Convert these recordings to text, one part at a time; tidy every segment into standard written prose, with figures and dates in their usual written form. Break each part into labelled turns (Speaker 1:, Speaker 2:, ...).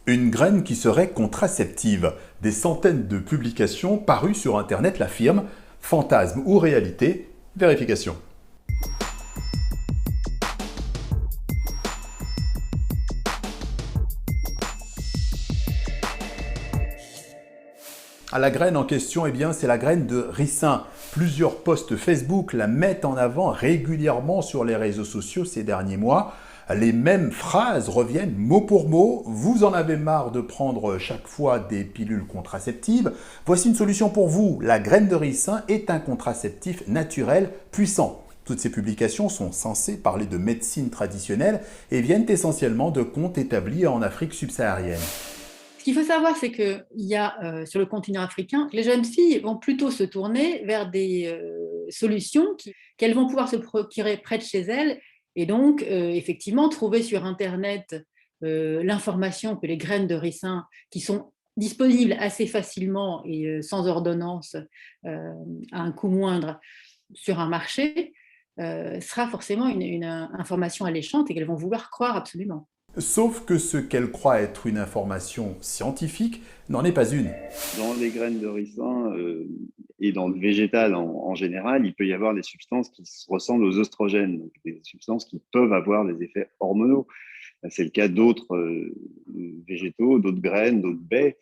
Speaker 1: Une graine qui serait contraceptive. Des centaines de publications parues sur Internet l'affirment. Fantasme ou réalité? Vérification. La graine en question, c'est la graine de ricin. Plusieurs posts Facebook la mettent en avant régulièrement sur les réseaux sociaux ces derniers mois. Les mêmes phrases reviennent mot pour mot. Vous en avez marre de prendre chaque fois des pilules contraceptives? Voici une solution pour vous. La graine de ricin est un contraceptif naturel puissant. Toutes ces publications sont censées parler de médecine traditionnelle et viennent essentiellement de comptes établis en Afrique subsaharienne.
Speaker 2: Ce qu'il faut savoir, c'est qu'il y a sur le continent africain, les jeunes filles vont plutôt se tourner vers des solutions qu'elles vont pouvoir se procurer près de chez elles et donc effectivement trouver sur Internet l'information que les graines de ricin, qui sont disponibles assez facilement et sans ordonnance à un coût moindre sur un marché, sera forcément une information alléchante et qu'elles vont vouloir croire absolument.
Speaker 1: Sauf que ce qu'elle croit être une information scientifique n'en est pas une.
Speaker 3: Dans les graines de ricin et dans le végétal en général, il peut y avoir des substances qui ressemblent aux oestrogènes, donc des substances qui peuvent avoir des effets hormonaux. C'est le cas d'autres végétaux, d'autres graines, d'autres baies.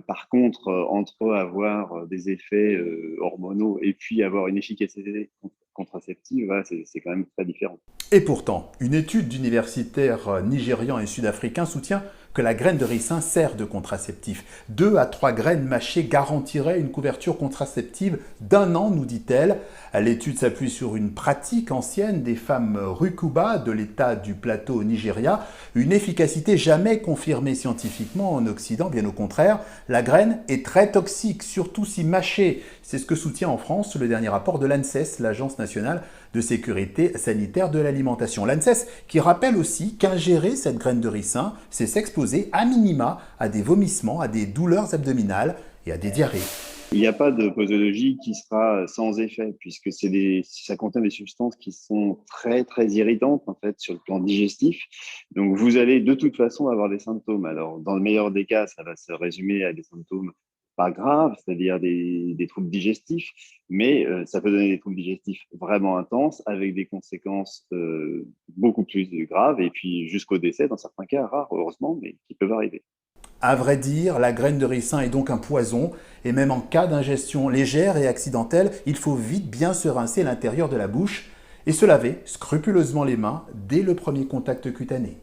Speaker 3: Par contre, entre avoir des effets hormonaux et puis avoir une efficacité contraceptive, voilà, c'est quand même très différent.
Speaker 1: Et pourtant, une étude d'universitaires nigérians et sud-africains soutient que la graine de ricin sert de contraceptif. 2 à 3 graines mâchées garantiraient une couverture contraceptive d'1 an, nous dit-elle. L'étude s'appuie sur une pratique ancienne des femmes Rukuba de l'état du plateau au Nigeria, une efficacité jamais confirmée scientifiquement en Occident, bien au contraire. La graine est très toxique, surtout si mâchée. C'est ce que soutient en France le dernier rapport de l'ANSES, l'Agence nationale de sécurité sanitaire de l'alimentation. L'ANSES qui rappelle aussi qu'ingérer cette graine de ricin, c'est s'exposer à minima à des vomissements, à des douleurs abdominales et à des diarrhées.
Speaker 3: Il n'y a pas de posologie qui sera sans effet, puisque ça contient des substances qui sont très, très irritantes en fait, sur le plan digestif. Donc, vous allez de toute façon avoir des symptômes. Alors, dans le meilleur des cas, ça va se résumer à des symptômes pas graves, c'est-à-dire des troubles digestifs, mais ça peut donner des troubles digestifs vraiment intenses, avec des conséquences beaucoup plus graves, et puis jusqu'au décès, dans certains cas, rares, heureusement, mais qui peuvent arriver.
Speaker 1: À vrai dire, la graine de ricin est donc un poison, et même en cas d'ingestion légère et accidentelle, il faut vite bien se rincer l'intérieur de la bouche et se laver scrupuleusement les mains dès le premier contact cutané.